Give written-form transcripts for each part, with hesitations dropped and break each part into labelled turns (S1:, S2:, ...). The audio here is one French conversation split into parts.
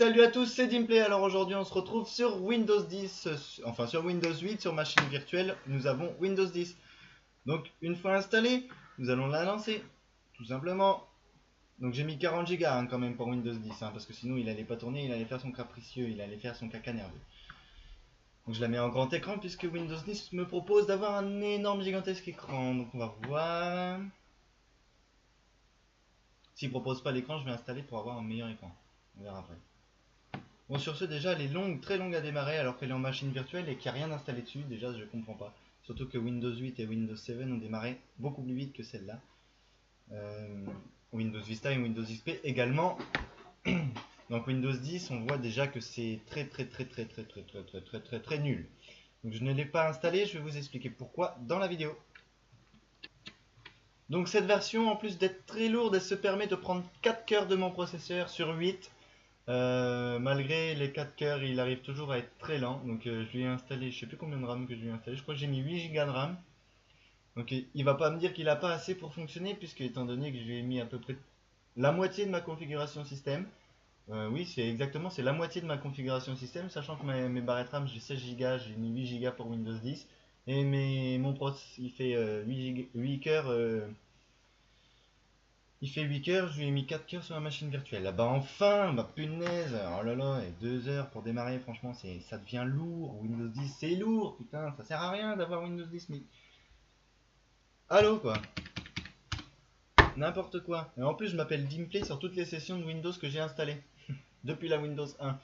S1: Salut à tous, c'est Dimplay. Alors aujourd'hui on se retrouve sur Windows 10, enfin sur Windows 8, sur machine virtuelle, nous avons Windows 10. Donc une fois installé, nous allons la lancer, tout simplement. Donc j'ai mis 40 Go quand même pour Windows 10, parce que sinon il allait pas tourner, il allait faire son capricieux, il allait faire son caca nerveux. Donc je la mets en grand écran puisque Windows 10 me propose d'avoir un énorme gigantesque écran. Donc on va voir. S'il propose pas l'écran, je vais installer pour avoir un meilleur écran. On verra après. Bon, sur ce, déjà, elle est longue, très longue à démarrer alors qu'elle est en machine virtuelle et qu'il n'y a rien installé dessus. Déjà, je comprends pas. Surtout que Windows 8 et Windows 7 ont démarré beaucoup plus vite que celle-là. Windows Vista et Windows XP également. Donc Windows 10, on voit déjà que c'est très nul. Donc je ne l'ai pas installé, je vais vous expliquer pourquoi dans la vidéo. Donc cette version, en plus d'être très lourde, elle se permet de prendre 4 cœurs de mon processeur sur 8. Malgré les 4 cœurs, il arrive toujours à être très lent. Donc je lui ai installé, je sais plus combien de RAM que je lui ai installé, je crois que j'ai mis 8 Go de RAM. Donc il va pas me dire qu'il a pas assez pour fonctionner, puisque étant donné que je lui ai mis à peu près la moitié de ma configuration système. Oui, c'est la moitié de ma configuration système, sachant que mes barrettes RAM, j'ai 16 Go, j'ai mis 8 Go pour Windows 10. Et mon process, il fait 8 cœurs. Il fait 8 cœurs, je lui ai mis 4 cœurs sur la machine virtuelle. Là bah enfin, bah punaise, oh là là, et 2 heures pour démarrer, franchement, ça devient lourd. Windows 10, c'est lourd, putain, ça sert à rien d'avoir Windows 10, mais... Allô, quoi. N'importe quoi. Et en plus, je m'appelle Dimplay sur toutes les sessions de Windows que j'ai installées. Depuis la Windows 1.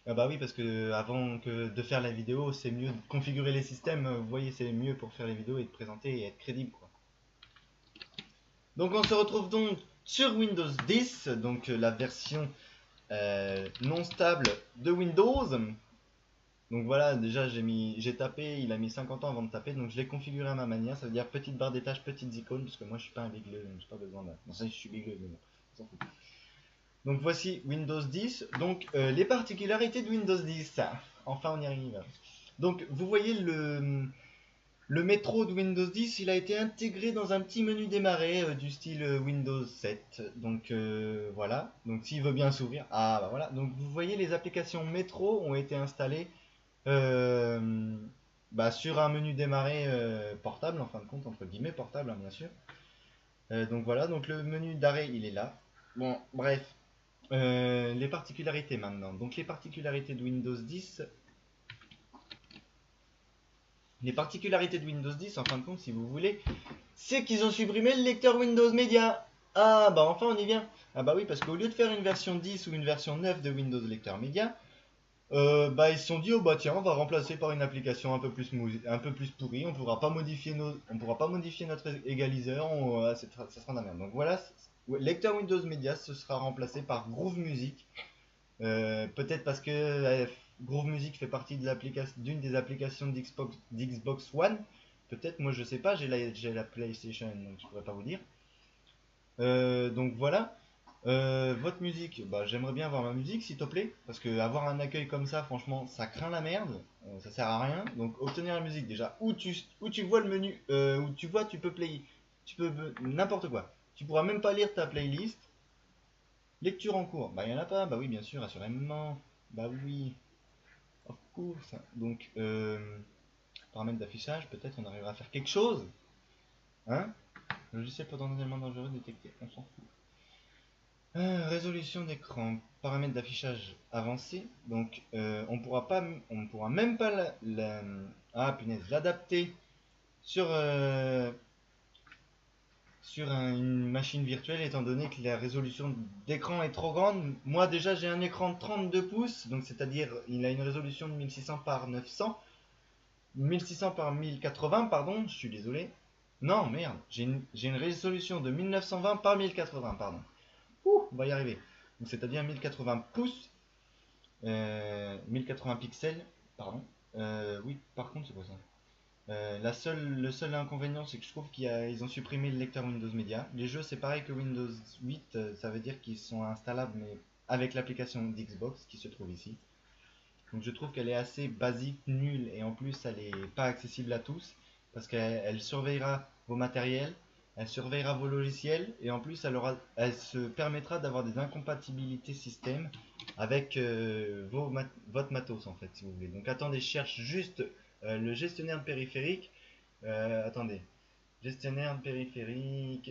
S1: Ah bah oui, parce que avant que de faire la vidéo, c'est mieux de configurer les systèmes. Vous voyez, c'est mieux pour faire les vidéos et de présenter et être crédible, quoi. Donc on se retrouve donc sur Windows 10, donc la version non stable de Windows. Donc voilà, déjà j'ai tapé, il a mis 50 ans avant de taper, donc je l'ai configuré à ma manière. Ça veut dire petite barre des tâches, petites icônes, parce que moi je suis pas un bigleux, donc j'ai pas besoin d'un... Non, ça je suis bigleux, mais bon, on s'en fout. Donc voici Windows 10, donc les particularités de Windows 10. Enfin on y arrive. Donc vous voyez le métro de Windows 10, il a été intégré dans un petit menu démarrer du style Windows 7. Donc voilà. Donc s'il veut bien s'ouvrir. Ah bah voilà. Donc vous voyez, les applications métro ont été installées sur un menu démarrer portable, en fin de compte, entre guillemets portable, hein, bien sûr. Donc voilà. Donc le menu d'arrêt, il est là. Bon, bref. Les particularités maintenant. Donc les particularités de Windows 10. Les particularités de Windows 10, en fin de compte, si vous voulez, c'est qu'ils ont supprimé le lecteur Windows Media. Ah, bah enfin on y vient. Ah bah oui, parce qu'au lieu de faire une version 10 ou une version 9 de Windows Lecteur Media, ils se sont dit, oh bah tiens, on va remplacer par une application un peu plus pourrie, on pourra pas modifier notre égaliseur, ça sera de la merde. Donc voilà, lecteur Windows Media, ce sera remplacé par Groove Music. Peut-être parce que Groove Music fait partie d'une des applications d'Xbox One. Peut-être, moi je sais pas, j'ai la PlayStation, donc je pourrais pas vous dire. Donc voilà. Votre musique, bah, j'aimerais bien avoir ma musique s'il te plaît, parce que avoir un accueil comme ça, franchement, ça craint la merde, ça sert à rien. Donc obtenir la musique déjà, où tu vois le menu, où tu vois, tu peux play, tu peux n'importe quoi. Tu pourras même pas lire ta playlist. Lecture en cours, bah il y en a pas, bah oui bien sûr, assurément, bah oui, of course. Donc paramètres d'affichage, peut-être on arrivera à faire quelque chose, hein. Logiciel potentiellement dangereux détecté, on s'en fout. Résolution d'écran, paramètres d'affichage avancés, donc on pourra même pas l'adapter sur une machine virtuelle, étant donné que la résolution d'écran est trop grande. Moi déjà j'ai un écran de 32 pouces, donc c'est-à-dire il a une résolution de 1600 par 900, 1600 par 1080, pardon, je suis désolé. Non, merde, j'ai une résolution de 1920 par 1080, pardon. Ouh, on va y arriver. Donc c'est-à-dire 1080 pouces, 1080 pixels, pardon. Oui, par contre c'est pas ça. Le seul inconvénient, c'est que je trouve qu'ils ont supprimé le lecteur Windows Media. Les jeux, c'est pareil que Windows 8, ça veut dire qu'ils sont installables, mais avec l'application d'Xbox qui se trouve ici. Donc je trouve qu'elle est assez basique, nulle, et en plus, elle n'est pas accessible à tous, parce qu'elle surveillera vos matériels, elle surveillera vos logiciels, et en plus, elle se permettra d'avoir des incompatibilités système avec votre matos en fait, si vous voulez. Donc attendez, je cherche juste le gestionnaire de périphérique. Attendez, gestionnaire de périphérique,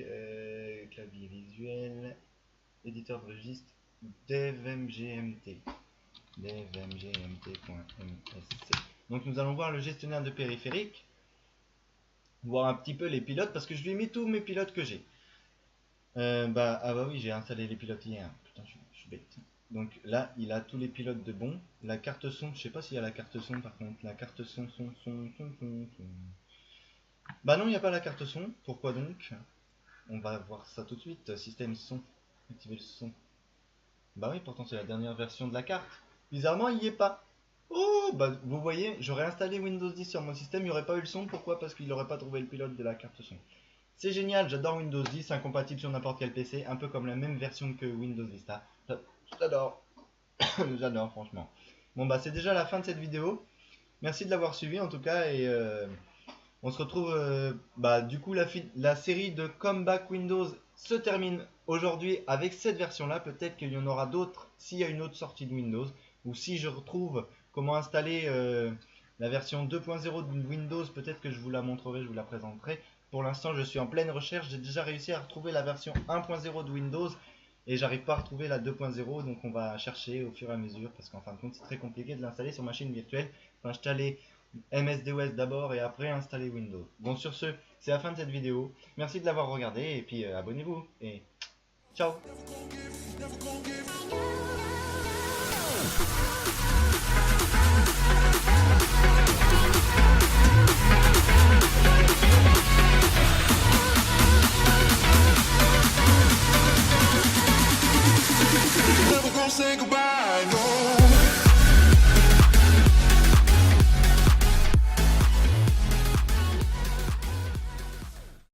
S1: clavier visuel, éditeur de registre, devmgmt, devmgmt.msc. Donc nous allons voir le gestionnaire de périphérique, voir un petit peu les pilotes, parce que je lui ai mis tous mes pilotes que j'ai. Ah bah oui, j'ai installé les pilotes hier. Putain, je suis bête. Donc là, il a tous les pilotes de bon. La carte son, je sais pas s'il y a la carte son par contre. La carte son. Bah non, il n'y a pas la carte son. Pourquoi donc? On va voir ça tout de suite. Système son. Activer le son. Bah oui, pourtant c'est la dernière version de la carte. Bizarrement, il n'y est pas. Oh, bah vous voyez, j'aurais installé Windows 10 sur mon système, il n'y aurait pas eu le son. Pourquoi? Parce qu'il n'aurait pas trouvé le pilote de la carte son. C'est génial, j'adore Windows 10, incompatible sur n'importe quel PC, un peu comme la même version que Windows Vista. J'adore. J'adore, franchement. Bon, bah, c'est déjà la fin de cette vidéo. Merci de l'avoir suivi en tout cas. Et on se retrouve. Du coup, la série de Comeback Windows se termine aujourd'hui avec cette version-là. Peut-être qu'il y en aura d'autres s'il y a une autre sortie de Windows. Ou si je retrouve comment installer la version 2.0 de Windows, peut-être que je vous la montrerai, je vous la présenterai. Pour l'instant, je suis en pleine recherche. J'ai déjà réussi à retrouver la version 1.0 de Windows et j'arrive pas à retrouver la 2.0. Donc, on va chercher au fur et à mesure parce qu'en fin de compte, c'est très compliqué de l'installer sur machine virtuelle. Faut installer MSDOS d'abord et après installer Windows. Bon, sur ce, c'est la fin de cette vidéo. Merci de l'avoir regardé et puis abonnez-vous et ciao.
S2: Never gonna say goodbye, no.